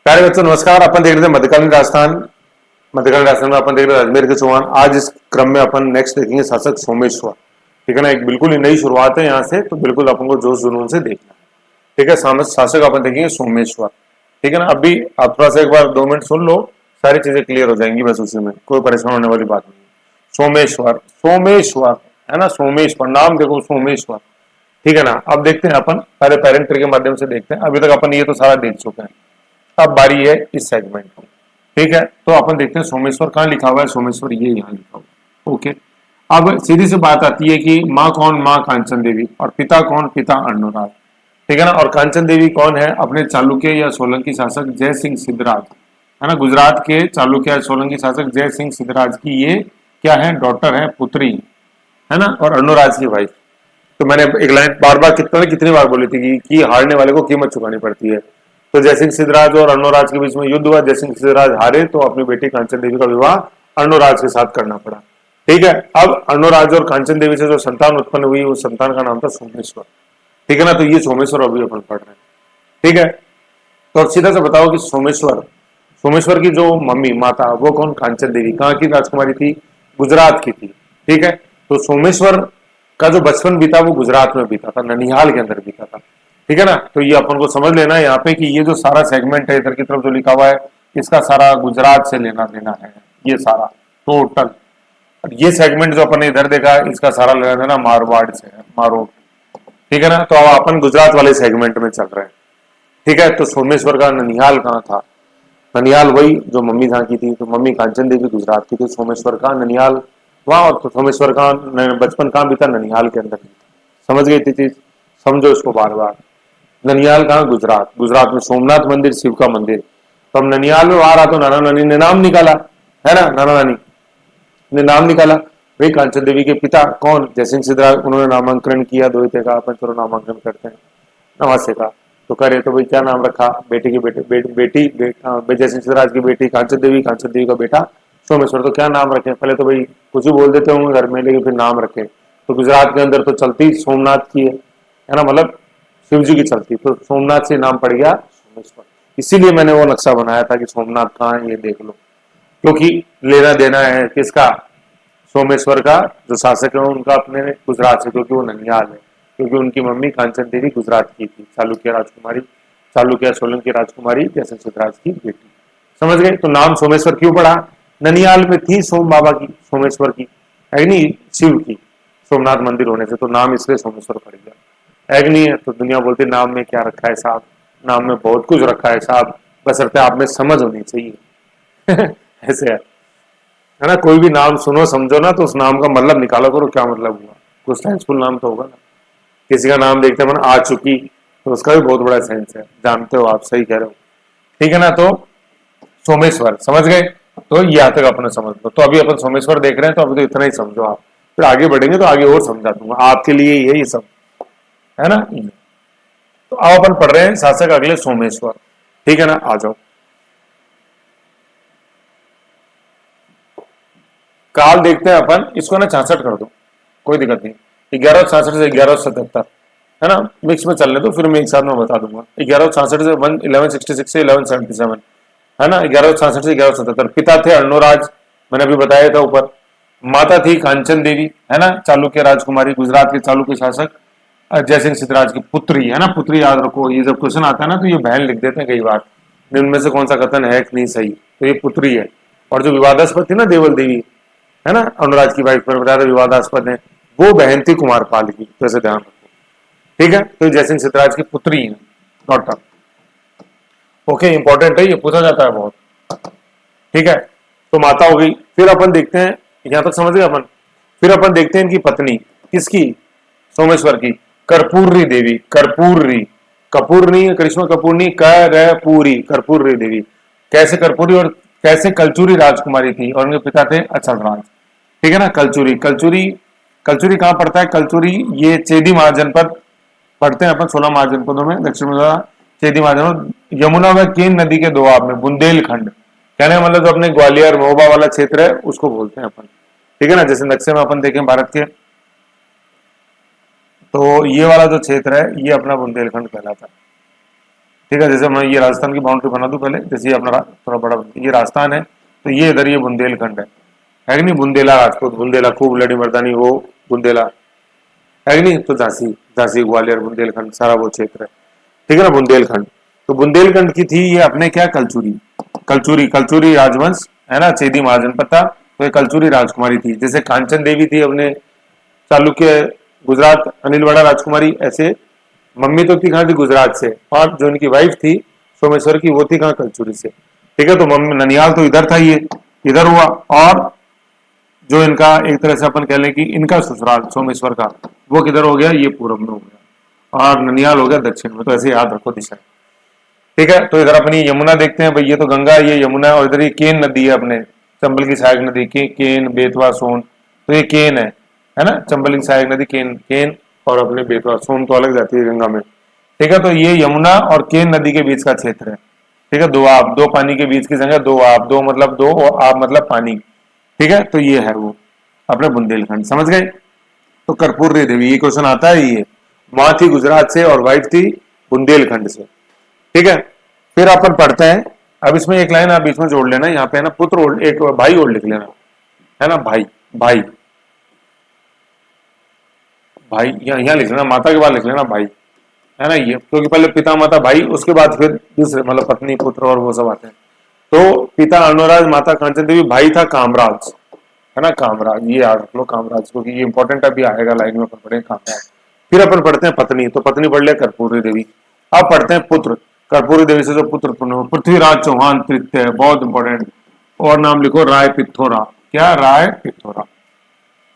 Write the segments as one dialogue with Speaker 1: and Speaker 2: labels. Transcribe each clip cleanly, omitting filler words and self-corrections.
Speaker 1: प्यारे बच्चों नमस्कार। अपन देख रहे थे मध्यकालीन राजस्थान में अपन देख रहे थे अजमेर के चौहान। आज इस क्रम में अपन नेक्स्ट देखेंगे शासक सोमेश्वर। ठीक है ना, एक बिल्कुल ही नई शुरुआत है यहाँ से, तो बिल्कुल अपन को जोश जुनून से देखना है। ठीक है, शासक अपन देखेंगे सोमेश्वर। ठीक है ना, अभी आप थोड़ा सा एक बार 2 मिनट सुन लो, सारी चीजें क्लियर हो जाएंगी बस उसी में, कोई परेशान होने वाली बात नहीं। सोमेश्वर, सोमेश्वर है ना, सोमेश्वर नाम देखो, सोमेश्वर। ठीक है ना, अब देखते हैं अपन पहले पेरेंट ट्री के माध्यम से देखते हैं। अभी तक अपन ये तो सारा देख चुके हैं, अब बारी है इस सेगमेंट की। ठीक है, तो अपन देखते हैं सोमेश्वर कहाँ लिखा हुआ है। सोमेश्वर ये यहाँ लिखा हुआ है। ओके, अब सीधी सी बात आती है कि माँ कौन, माँ कांचन देवी, और पिता कौन, पिता अर्णोराज। ठीक है ना, और कांचन देवी कौन है, अपने चालुक्य या सोलंकी शासक जय सिंह सिद्धराज, है ना, गुजरात के चालुक्य या सोलंकी शासक जय सिंह सिद्धराज की ये क्या है, डॉटर है, पुत्री है ना, और अर्णोराज की वाइफ। तो मैंने एक लाइन बार बार कितनी बार बोली थी कि हारने वाले को कीमत चुकानी पड़ती है। तो जयसिंह सिद्धराज और अर्णोराज के बीच में युद्ध हुआ, जयसिंह सिद्धराज हारे तो अपनी बेटी कांचन देवी का विवाह अर्णोराज के साथ करना पड़ा। ठीक है, अब अर्णोराज और कांचन देवी से जो संतान उत्पन्न हुई, उस संतान का नाम था सोमेश्वर। ठीक है ना, तो ये सोमेश्वर अभी अपन पढ़ रहे हैं। ठीक है, तो अब सीधा से बताओ कि सोमेश्वर सोमेश्वर की जो मम्मी माता वो कौन, कांचन देवी कहाँ की राजकुमारी थी, गुजरात की थी। ठीक है, तो सोमेश्वर का जो बचपन बीता वो गुजरात में बीता था, ननिहाल के अंदर बीता था। ठीक है ना, तो ये अपन को समझ लेना है यहाँ पे कि ये जो सारा सेगमेंट है इधर की तरफ जो लिखा हुआ है, इसका सारा गुजरात से लेना देना है, ये सारा टोटल। और ये सेगमेंट जो अपन ने इधर देखा है, इसका सारा लेना देना मारवाड़ से है, मारोड। ठीक है ना, तो अब अपन गुजरात वाले सेगमेंट में चल रहे हैं। ठीक है, तो सोमेश्वर का ननिहाल कहाँ था, ननिहाल वही जो मम्मी जहाँ की थी, तो मम्मी कांचन देवी गुजरात की थी, सोमेश्वर का ननिहाल वहां, और तो सोमेश्वर का बचपन कहाँ बीता, ननिहाल के अंदर बीता। समझ गई थी चीज, समझो इसको बार बार। ननिहाल कहाँ, गुजरात, गुजरात में सोमनाथ मंदिर, शिव का मंदिर। तो हम ननिहाल में आ रहा, तो नाना नानी ने नाम निकाला, है ना, नाना नानी ने नाम निकाला। भाई कांचन देवी के पिता कौन, जयसिंह सिद्धराज, उन्होंने नामांकन किया, दोहिते का अपन चलो नामांकन करते हैं, नवासे का। तो करे तो भाई क्या नाम रखा, बेटी की जयसिंह सिद्धराज की बेटी कांचन देवी का बेटा सोमेश्वर। तो क्या नाम रखे, पहले तो भाई कुछ भी बोल देते होंगे घर में, लेकिन फिर नाम रखे। तो गुजरात के अंदर तो चलती सोमनाथ की है ना, मतलब शिव जी की चलती, तो सोमनाथ से नाम पड़ गया सोमेश्वर। इसीलिए मैंने वो नक्शा बनाया था कि सोमनाथ कहाँ है ये देख लो, क्योंकि लेना देना है किसका, सोमेश्वर का जो शासक है उनका अपने गुजरात से, क्योंकि वो ननिहाल है, क्योंकि उनकी मम्मी कांचन देवी गुजरात की थी, चालुक्य राजकुमारी, चालुक्य सोलंकी राजकुमारी जयसिंह सिद्धराज की बेटी। समझ गए, तो नाम सोमेश्वर क्यों पड़ा, ननिहाल में थी सोम बाबा की, सोमेश्वर की है नहीं, शिव की, सोमनाथ मंदिर होने से तो नाम इसलिए सोमेश्वर पड़ गया। है नहीं है, तो दुनिया बोलती नाम में क्या रखा है साहब, नाम में बहुत कुछ रखा है साहब, बशर्ते आप में समझ होनी चाहिए। ऐसे है ना, कोई भी नाम सुनो समझो ना, तो उस नाम का मतलब निकालो करो, क्या मतलब हुआ, कुछ सेंसफुल नाम तो होगा ना। किसी का नाम देखते मन आ चुकी, तो उसका भी बहुत बड़ा सेंस है, जानते हो आप, सही कह रहे हो। ठीक है ना, तो सोमेश्वर समझ गए, तो यहाँ तक अपने समझ लो। तो अभी अपन सोमेश्वर देख रहे हैं, तो अभी तो इतना ही समझो आप, फिर आगे बढ़ेंगे तो आगे और समझा दूंगा आपके लिए, यही सब है ना। तो अब अपन पढ़ रहे हैं शासक अगले सोमेश्वर। ठीक है ना, आ जाओ। काल देखते हैं अपन, इसको ना 66 कर दो, कोई दिक्कत नहीं। 1166 से 1177 है ना, मिक्स में चलने दो, फिर मैं एक साथ में बता दूंगा। 1166 से 1166 से 1177 है ना, 1166 से 1177। पिता थे अर्णोराज, मैंने अभी बताया था ऊपर। माता थी कांचन देवी, है ना, चालुक्य राजकुमारी, गुजरात के चालुक्य शासक जयसिंह सिद्धराज की पुत्री, है ना, पुत्री याद रखो, ये जब क्वेश्चन आता है ना तो ये बहन लिख देते हैं कई बार, इनमें से कौन सा कथन है कि नहीं सही, तो ये पुत्री है। और जो विवादास्पद थी ना देवल देवी, है ना, अनुराज की वाइफ पर बताया था विवादास्पद है, वो बहन थी कुमारपाल की, तो ऐसे ध्यान रखो। ठीक है, तो जयसिंह सिद्धराज की पुत्री है, डॉटर। ओके, इंपॉर्टेंट है, ये पूछा जाता है बहुत। ठीक है, तो माता हो गई। फिर अपन देखते हैं, यहां तक समझ गए अपन। फिर अपन देखते हैं इनकी पत्नी, किसकी, सोमेश्वर की, कर्पूरी देवी, कर्पूरी, कपूर नहीं है, करिश्मा कपूर नहीं, करपूरी, कर्पूरी देवी। कैसे कर्पूरी और कैसे कलचूरी राजकुमारी थी, और उनके पिता थे अचल राज। ठीक है ना, कलचुरी, कलचुरी, कलचुरी कहां पड़ता है, कलचुरी ये चेदी महाजनपद पढ़ते हैं अपन, 16 महाजनपदों में दक्षिण में चेदी महाजनपद, यमुना व केन नदी के दोआब में, बुंदेलखंड। कहने का मतलब जो अपने ग्वालियर महोबा वाला क्षेत्र है उसको बोलते हैं अपन। ठीक है ना, जैसे नक्शे में अपन देखें भारत के, तो ये वाला जो क्षेत्र है ये अपना बुंदेलखंड कहलाता है। ठीक है। जैसे मैं ये राजस्थान की बाउंड्री बना दूं पहले, जैसे ये अपना थोड़ा बड़ा, ये राजस्थान है, तो ये इधर ये बुंदेलखंड है कि नहीं, बुंदेला राजपूत, बुंदेला खूब लड़ी मर्दानी वो बुंदेला, है कि नहीं, तो झांसी, झांसी ग्वालियर बुंदेलखंड सारा वो क्षेत्र है, ठीक है ना, बुंदेलखंड। तो बुंदेलखंड की थी ये अपने क्या, कलचुरी, कलचुरी, कलचुरी राजवंश है ना, चेदी महाजनपद था, तो ये कलचुरी राजकुमारी थी। जैसे कांचन देवी थी अपने चालुक्य गुजरात, अनिलवाड़ा राजकुमारी, ऐसे मम्मी तो थी कहाँ थी, गुजरात से, और जो इनकी वाइफ थी सोमेश्वर की, वो थी कहाँ, कलचुरी से, ठीक है। तो मम्मी ननियाल तो इधर था, ये इधर हुआ, और जो इनका एक तरह से अपन कह लें कि इनका ससुराल सोमेश्वर का, वो किधर हो गया, ये पूर्व में हो गया, और ननियाल हो गया दक्षिण में। तो ऐसे याद रखो दिशा, ठीक है। तो इधर अपनी यमुना देखते हैं भाई, ये तो गंगा, ये यमुना है, और इधर ये केन नदी है अपने, चंबल की सहायक नदी, केन, बेतवा, सोन, तो ये केन है ना, चंबल की सहायक नदी केन, केन, और अपने बेतवा, सोन तो अलग जाती है गंगा में, ठीक है। तो ये यमुना और केन नदी के बीच का क्षेत्र है, ठीक है। दो आप, दो पानी के बीच की जगह, दो आप, दो मतलब दो, और आप मतलब पानी, ठीक है। तो ये है वो अपने बुंदेलखंड, समझ गए। तो कर्पूरी देवी, ये क्वेश्चन आता है, ये माँ थी गुजरात से और वाइफ थी बुंदेलखंड से, ठीक है। फिर अपन पढ़ते हैं, अब इसमें एक लाइन आप बीच में जोड़ लेना, यहाँ पे है ना पुत्र ओल्ड, एक भाई ओल्ड लिख लेना, है ना, भाई, भाई, भाई यहाँ लिख लेना, माता के बाद लिख लेना भाई, है ना, ये क्योंकि पहले पिता माता भाई, उसके बाद फिर दूसरे मतलब पत्नी पुत्र और वो सब आते हैं। तो पिता अनुराज, माता कांचन देवी, भाई था कामराज, है ना, कामराज, ये याद रख लो कामराज, क्योंकि ये इंपॉर्टेंट अभी आएगा लाइन में, अपन पढ़े कामराज। फिर अपन पढ़ते हैं पत्नी, तो पत्नी पढ़ लिया कर्पूरी देवी। अब पढ़ते हैं पुत्र, कर्पूरी देवी से जो पुत्र उत्पन्न हुआ, पृथ्वीराज चौहान तृतीय, बहुत इंपॉर्टेंट, और नाम लिखो राय पिथोरा, क्या, राय पिथोरा,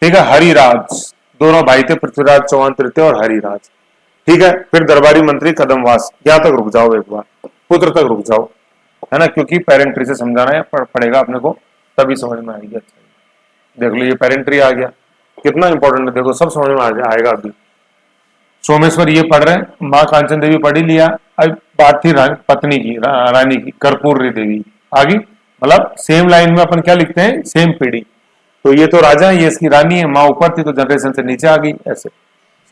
Speaker 1: ठीक है। हरिराज, दोनों भाई थे, पृथ्वीराज चौहान तृतीय और हरिराज, ठीक है। फिर दरबारी मंत्री कदमवास, यहाँ तक रुक जाओ एक बार, पुत्र तक रुक जाओ, है ना, क्योंकि पेरेंट्री से समझाना है पड़ेगा अपने को, तभी समझ में आएगी। अच्छा देख लो, ये पेरेंट्री आ गया, कितना इंपॉर्टेंट है, देखो सब समझ में आएगा अभी। सोमेश्वर ये पढ़ रहे हैं, माँ कांचन देवी पढ़ ही लिया। अब बात थी पत्नी की, रानी की, कर्पूरी देवी आगे, मतलब सेम लाइन में अपन क्या लिखते हैं, सेम पीढ़ी, तो ये तो राजा है, ये इसकी रानी है, माँ ऊपर थी तो जनरेशन से नीचे आ गई, ऐसे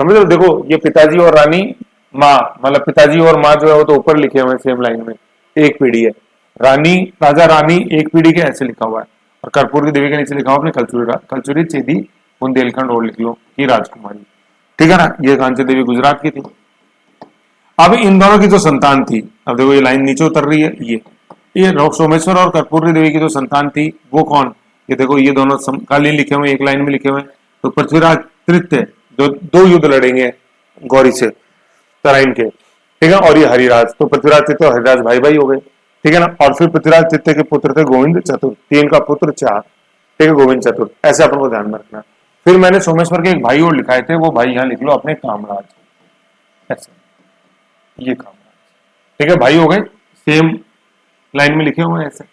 Speaker 1: समझ लो। देखो ये पिताजी और रानी, माँ, मतलब पिताजी और माँ जो है वो तो ऊपर लिखे हुए हैं सेम लाइन में, एक पीढ़ी है, रानी, राजा रानी एक पीढ़ी के, ऐसे लिखा हुआ है। और कर्पूरी देवी के नीचे लिखा हुआ अपने कलचुरी, कलचुरी चेदी बुंदेलखंड और लिख लो की राजकुमारी, ठीक है ना। ये कांचन देवी गुजरात की थी। अब इन दोनों की जो संतान थी, अब देखो ये लाइन नीचे उतर रही है, ये सोमेश्वर और कर्पूरी देवी की जो संतान थी वो कौन, ये देखो ये दोनों समकालीन लिखे हुए, एक लाइन में लिखे हुए। तो पृथ्वीराज तृतीय, जो दो युद्ध लड़ेंगे गौरी से, तराइन के, ठीक है। और ये हरिराज, तो पृथ्वीराज तृतीय और हरिराज भाई भाई हो गए, ठीक है ना। और फिर पृथ्वीराज तृतीय के पुत्र थे गोविंद चतुर, तीन का पुत्र चार, ठीक है, गोविंद चतुर, ऐसे अपन को ध्यान में रखना। फिर मैंने सोमेश्वर के एक भाई और लिखाए थे, वो भाई यहाँ लिख लो अपने कामराज, ऐसे, ये कामराज, ठीक है, भाई हो गए, सेम लाइन में लिखे हुए हैं, ऐसे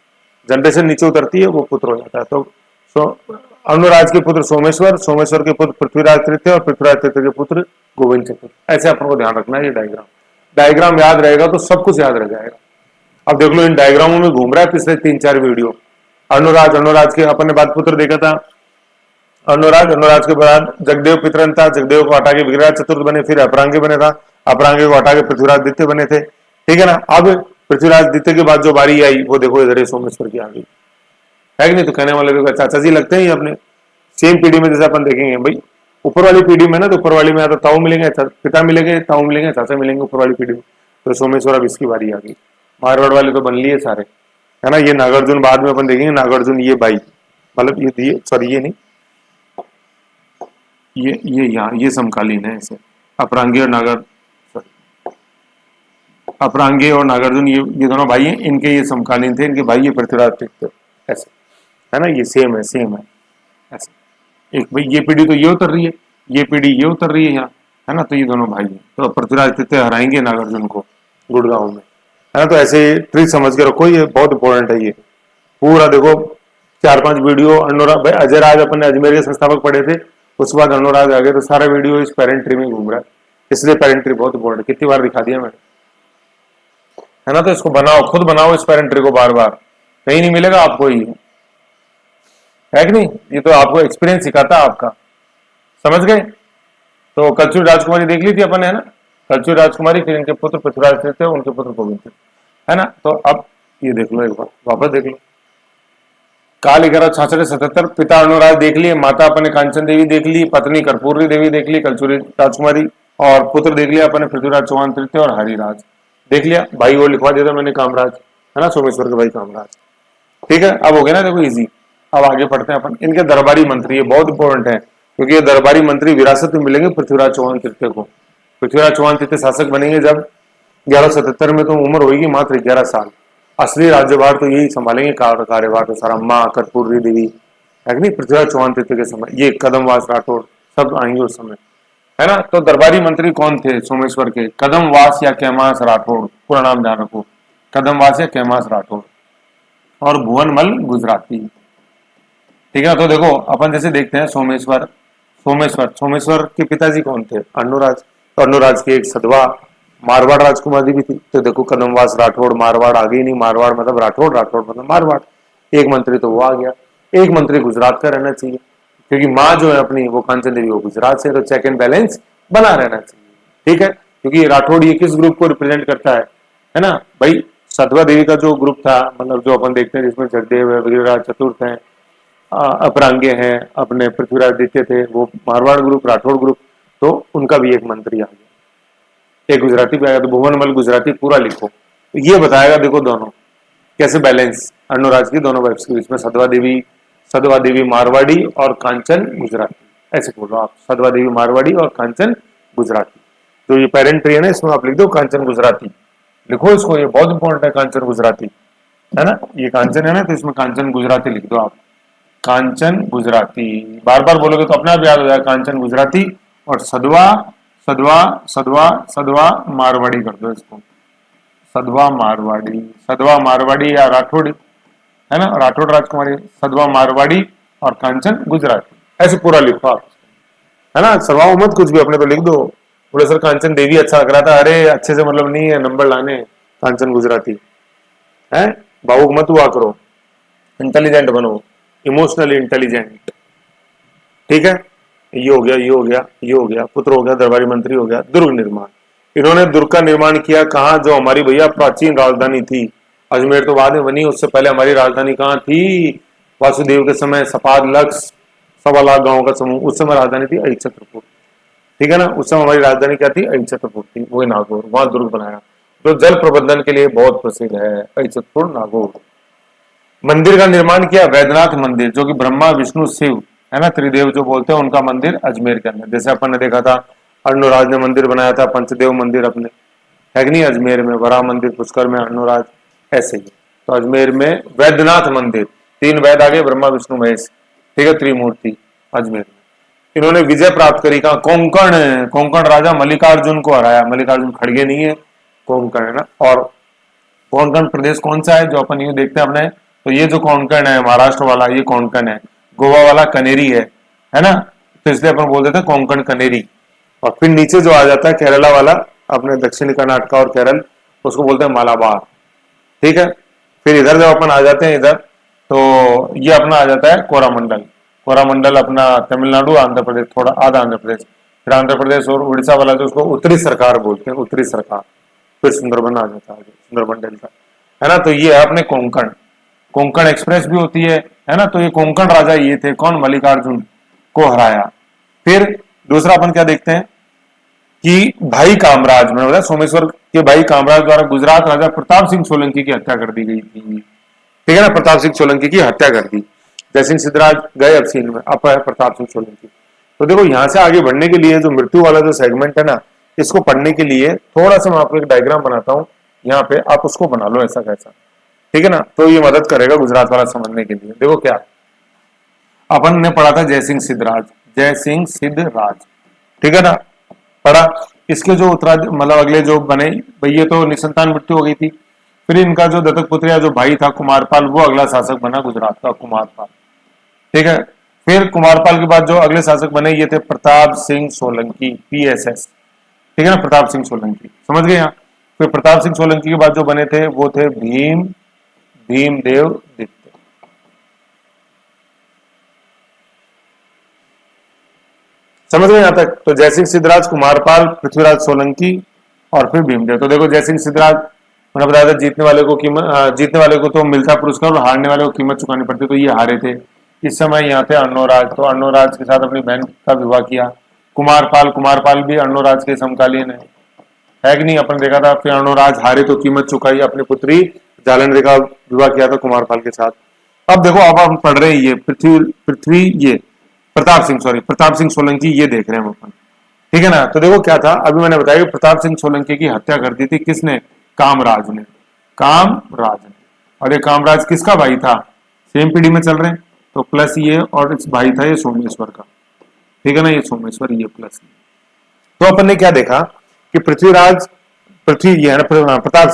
Speaker 1: जनरेशन नीचे उतरती है वो पुत्र हो जाता है। तो अनुराज के पुत्र सोमेश्वर, सोमेश्वर के पुत्र पृथ्वीराज तृतीय और पृथ्वीराज तृतीय के पुत्र गोविंद चतुर, ऐसे अपन को ध्यान रखना है। ये डायग्राम, डायग्राम याद रहेगा तो सब कुछ याद रह जाएगा। अब देख लो इन डायग्रामों में घूम रहा है पिछले 3-4 वीडियो। अनुराज, अनुराज के अपन ने बात पुत्र देखा था, अनुराज, अनुराज के बाद जगदेव पितरन था, जगदेव को हटा के विग्रह चतुर्थ बने, फिर अपरांगे बने था, अपरांगे को हटा के पृथ्वीराज द्वितीय बने थे, ठीक है ना। अब पृथ्वीराज द्वितीय के बाद जो बारी आई वो देखो इधर सोमेश्वर की आ गई, है कि नहीं। तो कहने वाले देखो चाचा जी लगते हैं अपने सेम पीढ़ी में, जैसे अपन देखेंगे भाई ऊपर वाली पीढ़ी में ना, तो ऊपर वाली में तो ताऊ मिलेंगे, पिता मिलेंगे, ताऊ मिलेंगे, चाचा मिलेंगे ऊपर वाली पीढ़ी में। तो सोमेश्वर अब इसकी बारी आ गई। मारवाड़ वाले तो बन लिए सारे, है ना। ये नागार्जुन बाद में अपन देखेंगे, नागार्जुन ये भाई, मतलब ये सॉरी ये नहीं, ये यहाँ ये समकालीन है ऐसे, अपरांगे और नागर, अपरांगे और नागार्जुन ये दोनों भाई हैं, इनके ये समकालीन थे, इनके भाई ये पृथ्वीराज थे, ऐसे, है ना। ये सेम है, सेम है ऐसे। एक भाई ये पीढ़ी तो ये उतर रही है, ये पीढ़ी ये उतर रही है यहाँ, है ना। तो ये दोनों भाई हैं, तो पृथ्वीराज तृतीय हराएंगे नागार्जुन को गुड़गांव में, है ना। तो ऐसे ट्रिक समझ के रखो, ये बहुत इंपॉर्टेंट है। ये पूरा देखो 4-5 वीडियो अनुराग भाई, अजय राज अपन ने अजमेर के संस्थापक पढ़े थे, उसके बाद अनुराग आ गए, तो सारा वीडियो इस पेरेंट ट्री में घूम रहा है, इसलिए पेरेंट ट्री बहुत इंपॉर्टेंट, कितनी बार दिखा दिया मैंने, है ना। तो इसको बनाओ, खुद बनाओ इस पेरेंट ट्री को, बार बार कहीं नहीं मिलेगा आपको, ही है कि नहीं। ये तो आपको एक्सपीरियंस सिखाता है आपका, समझ गए। तो कलचुरी राजकुमारी देख ली थी अपन ने, है ना। कलचुरी राजकुमारी, फिर इनके पुत्र पृथ्वीराज तृतीय, उनके पुत्र गोविंद तृतीय, है ना। तो अब ये देख लो, एक बार वापस देख लो। काल 1166-77, पिता अनुराग देख लिए, माता अपने कांचन देवी देख ली, पत्नी कर्पूरी देवी देख ली, कलचुरी राजकुमारी, और पुत्र देख लिया अपने पृथ्वीराज चौहान तृतीय और हरिराज देख लिया। भाई वो लिखवा दिया था मैंने, कामराज, है ना, सोमेश्वर के भाई कामराज। ठीक है, अब हो गया ना, देखो इजी। अब आगे पढ़ते हैं अपन। इनके दरबारी मंत्री, ये बहुत इंपॉर्टेंट है, क्योंकि ये दरबारी मंत्री विरासत में मिलेंगे पृथ्वीराज चौहान तृतीय को। पृथ्वीराज चौहान तृतीय शासक बनेंगे जब 1177 में, तो उम्र होगी मात्र 11 साल। असली राज्यभार तो यही संभालेंगे, कार्यभार तो सारा माँ कर्पूरी देवी, है नहीं, पृथ्वीराज चौहान तृतीय के समय। ये कदमवास राठौड़ सब आएंगे उस समय, है ना। तो दरबारी मंत्री कौन थे सोमेश्वर के? कदमवास या कैमास राठौड़, पूरा नाम ध्यान रखो, कदमवास या कैमास राठौड़, और भुवनमल गुजराती। ठीक है, तो देखो अपन जैसे देखते हैं सोमेश्वर, सोमेश्वर के पिताजी कौन थे? अनुराज। तो अनुराज की एक सदवा मारवाड़ राजकुमारी भी थी। तो देखो कदमवास राठौड़, मारवाड़ आ गई नहीं, मारवाड़ मतलब राठौड़, राठौड़ मतलब मारवाड़। एक मंत्री तो वो आ गया, एक मंत्री गुजरात का रहना चाहिए, क्योंकि माँ जो है अपनी वो कांचन देवी वो गुजरात से, तो चेक एंड बैलेंस बना रहना चाहिए। ठीक है, क्योंकि राठौड़ ये किस ग्रुप को रिप्रेजेंट करता है ना भाई? सधवा देवी का जो ग्रुप था, मतलब जो अपन देखते हैं जिसमें जगदेव है, वीरराज चतुर्थ है, अपरांगे हैं, अपने पृथ्वीराज द्वितीय थे, वो मारवाड़ ग्रुप, राठौड़ ग्रुप, तो उनका भी एक मंत्री आ गया। एक गुजराती भी आएगा, तो भुवनमल गुजराती पूरा लिखो। तो ये बताएगा देखो दोनों कैसे बैलेंस अनुराज की दोनों वाइफ्स के बीच में, सधवा देवी मारवाड़ी और कांचन गुजराती, ऐसे बोलो आप, सधवा देवी मारवाड़ी और कांचन गुजराती। जो ये पेरेंट ट्री है ना, इसमें आप लिख दो कांचन गुजराती, लिखो इसको, ये बहुत इंपॉर्टेंट है कांचन गुजराती, है ना। ये कांचन है ना, तो इसमें कांचन गुजराती लिख दो आप, कांचन गुजराती। बार बार बोलोगे तो अपने आप याद हो जाएगा, कांचन गुजराती। और सदवा सदवा सदवा सदवा मारवाड़ी कर दो इसको, सदवा मारवाड़ी या राठौड़ी, है ना, राठौड़ राजकुमारी, सदवा मारवाड़ी और कांचन गुजराती, ऐसे पूरा लिखो आप, है ना। सरवाओ मत कुछ भी, अपने तो लिख दो। बोले सर कांचन देवी अच्छा लग रहा था, अरे अच्छे से मतलब नहीं है नंबर लाने, कांचन गुजराती है। भावुक मत हुआ करो, इंटेलिजेंट बनो, इमोशनली इंटेलिजेंट। ठीक है, ये हो गया, ये हो गया, ये हो गया, पुत्र हो गया, दरबारी मंत्री हो गया। दुर्ग निर्माण, इन्होंने दुर्ग का निर्माण किया कहाँ? जो हमारी भैया प्राचीन राजधानी थी, अजमेर तो बाद में बनी, उससे पहले हमारी राजधानी कहाँ थी? वासुदेव के समय सपाद लक्ष्य 1.25 लाख गांव का समूह, उस समय राजधानी थी अहिच्छत्रपुर। ठीक है ना, उस समय हमारी राजधानी क्या थी? अहिच्छत्रपुर थी, वही नागौर, वहां दुर्ग बनाया, जो जल प्रबंधन के लिए बहुत प्रसिद्ध है, अहिच्छत्रपुर नागौर। मंदिर का निर्माण किया वैद्यनाथ मंदिर, जो कि ब्रह्मा विष्णु शिव, है ना, त्रिदेव जो बोलते हैं, उनका मंदिर अजमेर के अंदर। जैसे अपन ने देखा था अर्णोराज ने मंदिर बनाया था, पंचदेव मंदिर अपने, है कि नहीं, अजमेर में वराह मंदिर, पुष्कर में अर्णोराज, ऐसे ही। तो अजमेर में वैद्यनाथ मंदिर, 3 वैद आ गए, ब्रह्मा विष्णु महेश, ठीक है, त्रिमूर्ति अजमेर में। इन्होंने विजय प्राप्त करी कहा? कोंकण, कोंकण राजा मल्लिकार्जुन को हराया। मल्लिकार्जुन खड़गे नहीं है, कोंकण है ना। और कोंकण प्रदेश कौन सा है जो अपन ये देखते हैं अपने? तो ये जो कोंकण है महाराष्ट्र वाला, ये कोंकण है। गोवा वाला कनेरी है ना, तो इसलिए अपन बोल देते हैं कोंकण कनेरी। और फिर नीचे जो आ जाता है केरला वाला, अपने दक्षिणी कर्नाटका और केरल, उसको बोलते हैं मालाबार। ठीक है, फिर इधर जब अपन आ जाते हैं इधर, तो ये अपना आ जाता है कोरामंडल। कोरामंडल अपना तमिलनाडु, आंध्र प्रदेश, थोड़ा आधा आंध्र प्रदेश, फिर आंध्र प्रदेश और उड़ीसा वाला जो उसको उत्तरी सरकार बोलते हैं, उत्तरी सरकार। फिर सुंदरबन आ जाता है, सुंदरबन डेल्टा, है ना। तो ये है अपने कोंकण। कोंकण एक्सप्रेस भी होती है ना। तो ये कोंकण राजा ये थे, कौन? मल्लिकार्जुन को हराया। फिर दूसरा अपन क्या देखते हैं कि भाई कामराज, मैंने बताया सोमेश्वर के भाई कामराज द्वारा गुजरात राजा प्रताप सिंह सोलंकी की हत्या कर दी गई थी। ठीक है ना, प्रताप सिंह सोलंकी की हत्या कर दी। जयसिंह सिद्धराज गए अब सीन में, अब है प्रताप सिंह सोलंकी। तो देखो यहां से आगे बढ़ने के लिए जो मृत्यु वाला जो सेगमेंट है ना, इसको पढ़ने के लिए थोड़ा सा मैं आपको एक डायग्राम बनाता हूं, यहाँ पे आप उसको बना लो ऐसा कैसा। ठीक है ना, तो ये मदद करेगा गुजरात वाला समझने के लिए। देखो क्या अपन ने पढ़ा था, जयसिंह सिद्धराज, जयसिंह सिद्धराज, ठीक है ना, पढ़ा। इसके जो उत्तरा मतलब अगले जो बने भाई, ये तो निसंतान मृत्यु हो गई थी। फिर इनका जो दत्तक पुत्र या जो भाई था कुमारपाल, वो अगला शासक बना गुजरात का, कुमारपाल। ठीक है, फिर कुमारपाल के बाद जो अगले शासक बने ये थे प्रताप सिंह सोलंकी, PSS। ठीक है ना, प्रताप सिंह सोलंकी, समझ गए यहाँ। फिर प्रताप सिंह सोलंकी के बाद जो बने थे वो थे भीमदेव दित्य। समझ गए यहां तक? तो जयसिंह सिद्धराज, कुमारपाल, पृथ्वीराज सोलंकी, और फिर भीमदेव। तो देखो जयसिंह सिद्धराज, मैंने बताया था जीतने वाले को तो मिलता पुरस्कार और हारने वाले को कीमत चुकानी पड़ती, तो ये हारे थे। इस समय यहाँ थे अर्णोराज, तो अर्णोराज के साथ अपनी बहन का विवाह किया। कुमारपाल भी अर्णोराज के समकालीन है कि नहीं, अपन देखा था। फिर अर्णोराज हारे तो कीमत चुकाई, अपनी पुत्री जालंधर का विवाह किया था कुमारपाल के साथ। अब देखो, अब हम पढ़ रहे हैं ये प्रताप सिंह सोलंकी, ये देख रहे हैं हम अपन, ठीक है ना। तो देखो क्या था, अभी मैंने बताया कि प्रताप सिंह सोलंकी की हत्या कर दी थी किसने? कामराज ने। और ये कामराज किसका भाई था? सेम पीढ़ी में चल रहे हैं, तो प्लस ये, और इस भाई था ये सोमेश्वर का, ठीक है ना, ये सोमेश्वर, ये प्लस। तो अपन ने क्या देखा कि ये है ना प्रताप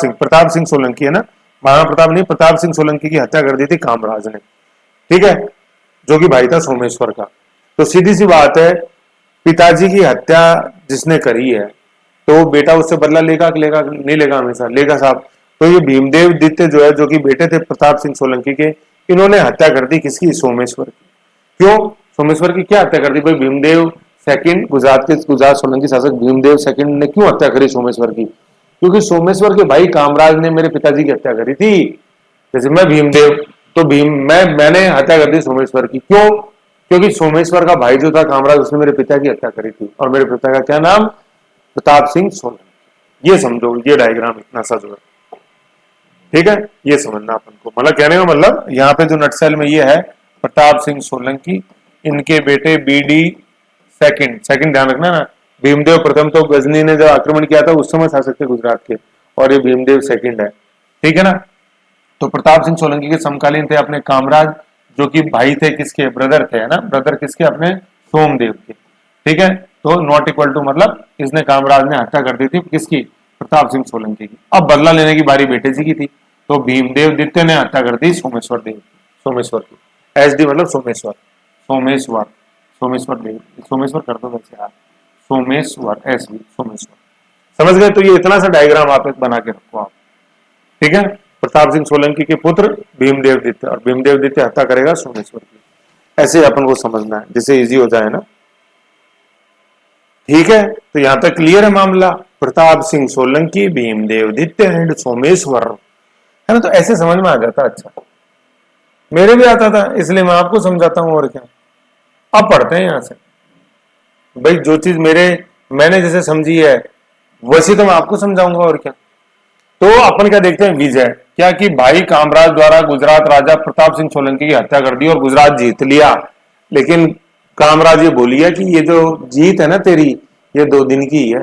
Speaker 1: सिंह सोलंकी है ना, महाराणा प्रताप नहीं, प्रताप सिंह सोलंकी की हत्या कर दी थी कामराज ने, ठीक है, जो कि भाई था सोमेश्वर का। तो सीधी सी बात है, पिताजी की हत्या जिसने करी है तो बेटा उससे बदला लेगा नहीं लेगा? हमेशा लेगा साहब। तो ये भीमदेव दित्य जो है, जो कि बेटे थे प्रताप सिंह सोलंकी के, इन्होंने हत्या कर दी किसकी? सोमेश्वर की। क्यों सोमेश्वर की क्या हत्या कर दी भाई? भीमदेव सेकंड, गुजरात सोलंकी शासक भीमदेव सेकंड ने क्यों हत्या करी सोमेश्वर की? क्योंकि सोमेश्वर के भाई कामराज ने मेरे पिताजी की हत्या करी थी। जैसे मैं भीमदेव, तो मैंने हत्या कर दी सोमेश्वर की। क्यों? क्योंकि सोमेश्वर का भाई जो था कामराज, उसने मेरे पिता की हत्या करी थी, और मेरे पिता का क्या नाम? प्रताप सिंह सोलंकी। ये समझो, ये डायग्राम इतना सा जो है, ठीक है, ये समझना अपन को। मतलब कहने का मतलब यहाँ पे जो नटसेल में ये है, प्रताप सिंह सोलंकी, इनके बेटे बीडी सेकंड ध्यान रखना ना। भीमदेव प्रथम तो गजनी ने जब आक्रमण किया था उस समय शासक थे गुजरात के, और ये भीमदेव सेकंड है, ठीक है ना। तो प्रताप सिंह सोलंकी के समकालीन थे अपने कामराज, जो कि भाई थे किसके? ब्रदर थे, है ना, ब्रदर किसके? अपने सोमदेव के, ठीक है। तो नॉट इक्वल टू मतलब इसने, कामराज ने हत्या कर दी थी किसकी? प्रताप सिंह सोलंकी की। अब बदला लेने की बारी बेटे जी की थी, तो भीमदेव दित्य ने हत्या कर दी सोमेश्वर की। SD मतलब सोमेश्वर कर दो वैसे यार, सोमेश्वर, समझ गए? तो ये इतना सा डायग्राम आप बना के रखो आप, ठीक है। प्रताप सिंह सोलंकी के पुत्र भीमदेव दित्य, और भीमदेव दित्य हत्या करेगा सोमेश्वर की। ऐसे अपन को समझना है जिससे इजी हो जाए ना, ठीक है। तो यहां तक क्लियर है मामला, प्रताप सिंह सोलंकी, भीमदेव दित्य एंड सोमेश्वर, है ना। तो ऐसे समझ में आ जाता। अच्छा, मेरे भी आता था, इसलिए मैं आपको समझाता हूं, और क्या। अब पढ़ते हैं यहां से भाई, जो चीज मैंने जैसे समझी है वैसे तो मैं आपको समझाऊंगा, और क्या। तो अपन क्या देखते हैं, विजय क्या कि भाई कामराज द्वारा गुजरात राजा प्रताप सिंह सोलंकी की हत्या कर दी और गुजरात जीत लिया। लेकिन कामराज ये बोलिए कि ये जो जीत है ना तेरी, ये 2 दिन की ही है।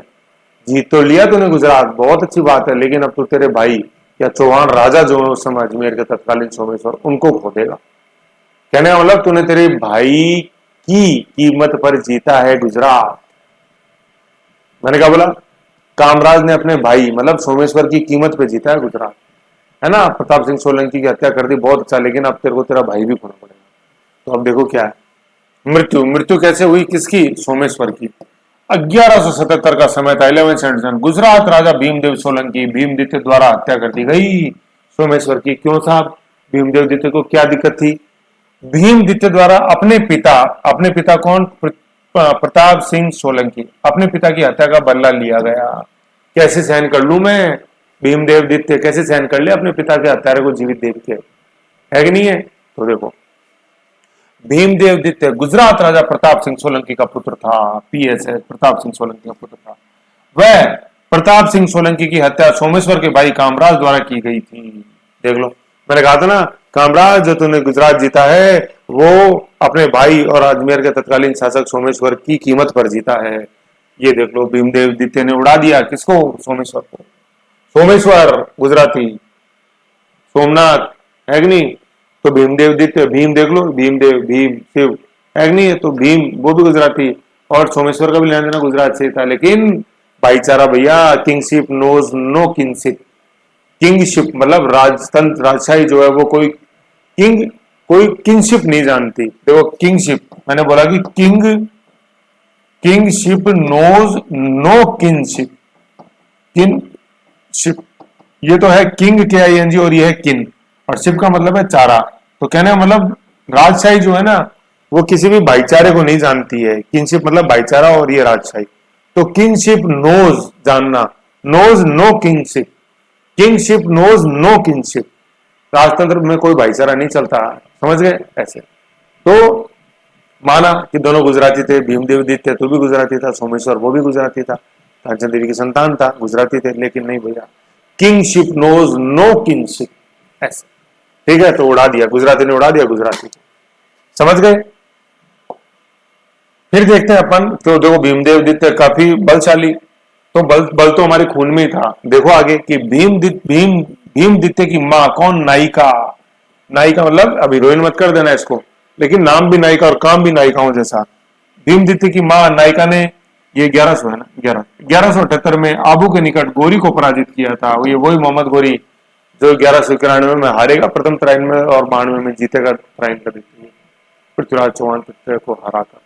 Speaker 1: जीत तो लिया तूने गुजरात, बहुत अच्छी बात है, लेकिन अब तो तेरे भाई या चौहान राजा जो है उस समय अजमेर के तत्कालीन सोमेश्वर, उनको खो देगा। कहने का मतलब तूने तेरे भाई की कीमत पर जीता है गुजरात। मैंने क्या बोला? कामराज ने अपने भाई मतलब सोमेश्वर की कीमत पे जीता है गुजरात, है ना। प्रताप सिंह सोलंकी की हत्या कर दी, बहुत अच्छा, लेकिन अब तेरे को तेरा भाई भी खोना पड़ेगा। तो अब देखो क्या है, मृत्यु कैसे हुई किसकी? सोमेश्वर की। 1177 का समय था, 11th सेंचुरी, गुजरात राजा भीमदेव सोलंकी भीमदित्य द्वारा हत्या कर दी गई सोमेश्वर की। क्यों साहब? भीमदेव दित्य को क्या दिक्कत थी? भीमदित्य द्वारा अपने पिता कौन? प्रताप सिंह सोलंकी, अपने पिता की हत्या का बदला लिया गया। कैसे सहन कर लूं मैं? भीमदेव दित्य कैसे सहन कर ले अपने पिता के हत्यारे को जीवित देख के, है कि नहीं है? तो देखो, भीमदेव दित्य गुजरात राजा प्रताप सिंह सोलंकी का पुत्र था। PSS प्रताप सिंह सोलंकी का पुत्र था। वह प्रताप सिंह सोलंकी की हत्या सोमेश्वर के भाई कामराज द्वारा की गई थी। देख लो, मैंने कहा था ना, कामराज जो तूने गुजरात जीता है वो अपने भाई और अजमेर के तत्कालीन शासक सोमेश्वर की कीमत पर जीता है। ये देख लो, भीमदेव दित्य ने उड़ा दिया किसको? सोमेश्वर को। सोमेश्वर गुजराती, सोमनाथ, है कि नहीं? तो भीमदेव दित्य, भीम देख लो, भीम शिव, है कि नहीं? तो भीम वो भी गुजराती, और सोमेश्वर का भी लेना देना गुजरात से था। लेकिन भाईचारा भैया, kingship knows no kingship. Kingship मतलब राजतंत्र, राजशाही जो है वो कोई किंगशिप नहीं जानती। देखो किंगशिप, मैंने बोला कि kingship knows no kingship. Kingship, ये तो है किंग KING, और ये है किन, और शिप का मतलब है चारा। तो कहने का मतलब राजशाही जो है ना वो किसी भी भाईचारे को नहीं जानती है। किंगशिप मतलब भाईचारा, और ये राजशाही। तो किंगशिप नोज जानना, knows no kingship, kingship knows no kingship, राजतंत्र में कोई भाईचारा नहीं चलता, समझ गए ऐसे। तो माना कि दोनों गुजराती थे, भीमदेव दित्य तो भी गुजराती था, सोमेश्वर वो भी गुजराती था, कांचन देवी की संतान था, गुजराती थे, लेकिन नहीं भैया, किंगशिप नोज नो किंगशिप, ऐसे, ठीक है। तो उड़ा दिया, गुजराती ने उड़ा दिया गुजराती को, समझ गए। फिर देखते हैं अपन, तो देखो भीमदेव दित्य काफी बलशाली, तो बल तो हमारे खून में ही था। देखो आगे कि भीम दित्य की माँ कौन, नायिका, नायिका मतलब अब हीरोइन मत कर देना इसको, लेकिन नाम भी नायिका और काम भी नायिकाओं जैसा। भीमदित्य की मां नायिका ने, ये 1100 है ना, 1178 में आबू के निकट गोरी को पराजित किया था। ये वही मोहम्मद गोरी जो 1191 में हारेगा प्रथम तराइन में और 92 में जीतेगा तराइन का दित्य, पृथ्वीराज चौहान तृतीय को हराकर,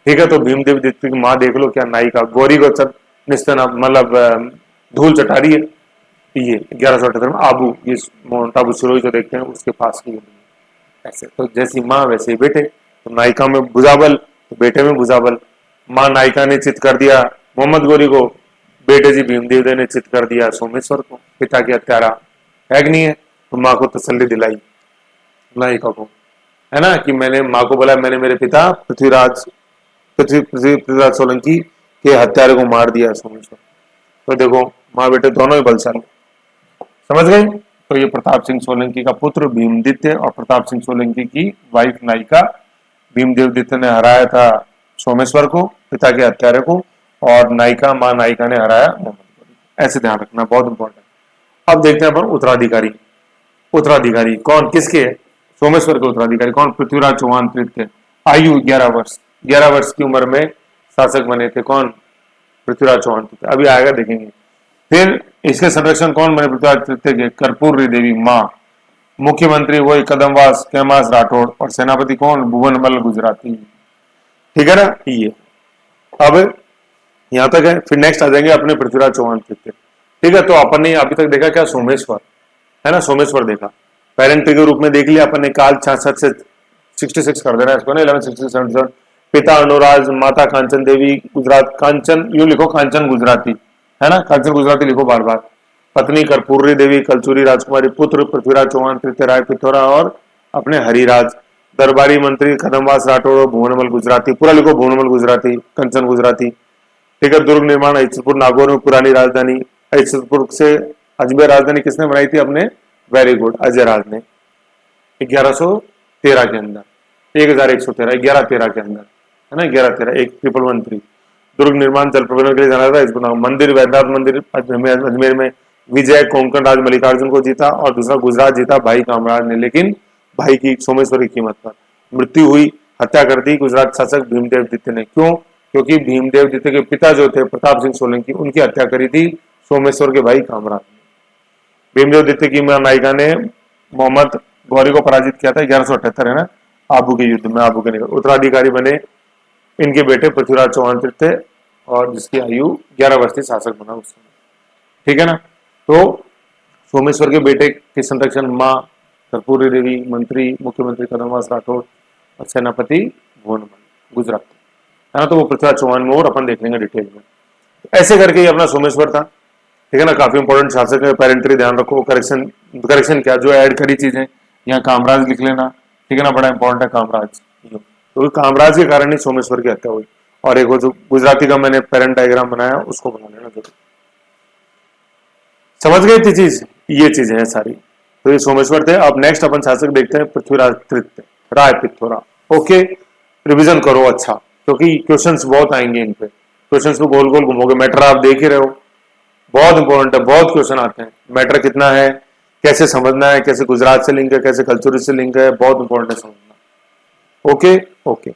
Speaker 1: ठीक है। तो भीमदेव दित्य की माँ देख लो क्या नायिका, गोरी को निस्तना मतलब धूल चटा रही है। ये 1178 में आबू, ये माउंट आबू सिरोही जो देखते हैं उसके पास की ऐसे। तो जैसी माँ वैसे ही बेटे, तो नायिका में बुजाबल तो बेटे में बुजाबल। माँ नायिका ने चित कर दिया मोहम्मद गोरी को, बेटे जी भीमदेव ने चित कर दिया सोमेश्वर को, पिता की हत्यारा है कि नहीं है। तो माँ को तसल्ली दिलाई नायिका को, है ना, कि मैंने माँ को बोला मैंने मेरे पिता पृथ्वीराज सोलंकी के हत्यारे को मार दिया सोमेश्वर। तो देखो माँ बेटे दोनों ही बलशाली, समझ गए। तो ये प्रताप सिंह सोलंकी का पुत्र भीमदित्य और प्रताप सिंह सोलंकी की वाइफ नायिका, भीमदेव दित्य ने हराया था सोमेश्वर को, पिता के हत्यारे को, और नायिका मां नायिका ने हराया मोहम्मद गोरी। ऐसे ध्यान रखना, बहुत इंपॉर्टेंट। अब देखते हैं अपन उत्तराधिकारी, उत्तराधिकारी कौन किसके है, सोमेश्वर के उत्तराधिकारी कौन, पृथ्वीराज चौहान तृतीय। आयु 11 वर्ष, 11 वर्ष की उम्र में शासक बने थे कौन, पृथ्वीराज चौहान तृतीय, अभी आएगा देखेंगे। फिर इसके संरक्षण कौन बने, पृथ्वीराज तृतीय के कर्पूरी देवी मां, मुख्यमंत्री वही कदमवास कैमास राठौड़, और सेनापति कौन, भुवनमल गुजराती, ठीक है ना ये। अब यहां तक है, फिर नेक्स्ट आ जाएंगे अपने पृथ्वीराज चौहान तृतीय, ठीक है। तो अपन ने अभी तक देखा क्या, सोमेश्वर है ना, सोमेश्वर देखा, पेरेंट्री के रूप में देख लिया अपन ने, काल 66 से 66 कर देना इसको ना, 1167। पिता अनुराज, माता कांचन देवी गुजरात, कांचन यूं लिखो कांचन गुजराती, है ना, कांचन गुजराती लिखो बार बार। पत्नी कर्पूरी देवी कलचूरी राजकुमारी, पुत्र पृथ्वीराज चौहान तृतीय राय पिथौरा और अपने हरिराज, दरबारी मंत्री कदमवास राठौड़, भुवनमल गुजराती, पूरा लिखो भुवनमल गुजराती, कंचन गुजराती, ठीक है। दुर्ग निर्माण अहिचलपुर नागौर में पुरानी राजधानी, अहिचलपुर से अजमेर राजधानी किसने बनाई थी, अपने वेरी गुड अजय राज ने, 1113 के अंदर, 1113 1113 के अंदर, है ना, 1113 1113। दुर्ग निर्माण जल प्रबंधन के लिए जाना था, इसको मंदिर वैद्यनाथ मंदिर अजमेर में, विजय कोंकण राज मल्लिकार्जुन को जीता, और दूसरा गुजरात जीता भाई कामराज ने, लेकिन भाई की सोमेश्वर की कीमत पर। मृत्यु हुई, हत्या कर दी गुजरात शासक भीमदेव दित्य ने, क्यों, क्योंकि भीमदेव दित्य के पिता जो थे प्रताप सिंह सोलंकी, उनकी हत्या करी थी सोमेश्वर के भाई कामराज ने। भीमदेव दित्य की नायिका ने मोहम्मद गौरी को पराजित किया था 1178, है ना, आबू के युद्ध में, आबू के निकट। उत्तराधिकारी बने इनके बेटे पृथ्वीराज चौहान तृतीय, और जिसकी आयु 11 वर्ष थी, शासक बना उस समय, ठीक है ना। तो सोमेश्वर के बेटे के संरक्षण मां कर्पूरी देवी, मंत्री मुख्यमंत्री कदमवास राठौड़, और सेनापति भुवनमल गुजरात, है ना। तो वो पृथ्वीराज चौहान में, और अपन देख लेंगे डिटेल में। ऐसे करके ये अपना सोमेश्वर था, ठीक है ना, काफी इंपॉर्टेंट शासक है। पेरेंट्री ध्यान रखो, करेक्शन क्या, जो ऐड करी चीजें यहाँ कामराज लिख लेना, ठीक है ना, बड़ा इंपॉर्टेंट है कामराज, तो कामराज के कारण ही सोमेश्वर की हत्या हुई। और एक वो जो गुजराती का मैंने पेरेंट डायग्राम बनाया उसको बना लेना जरूर, समझ गए थी चीज, ये चीजें हैं सारी। तो ये सोमेश्वर थे। अब नेक्स्ट अपन शासक देखते हैं पृथ्वीराज तृतीय राय पिथौरा। ओके, रिवीजन करो अच्छा, क्योंकि क्वेश्चंस बहुत आएंगे इन पे, क्वेश्चंस को गोल गोल घुमोगे। मैटर आप देख ही रहे हो, बहुत इंपॉर्टेंट है, बहुत क्वेश्चन आते हैं। मैटर कितना है, कैसे समझना है, कैसे गुजरात से लिंक है, कैसे कल्चर से लिंक है, बहुत इंपॉर्टेंट है समझना। Okay okay.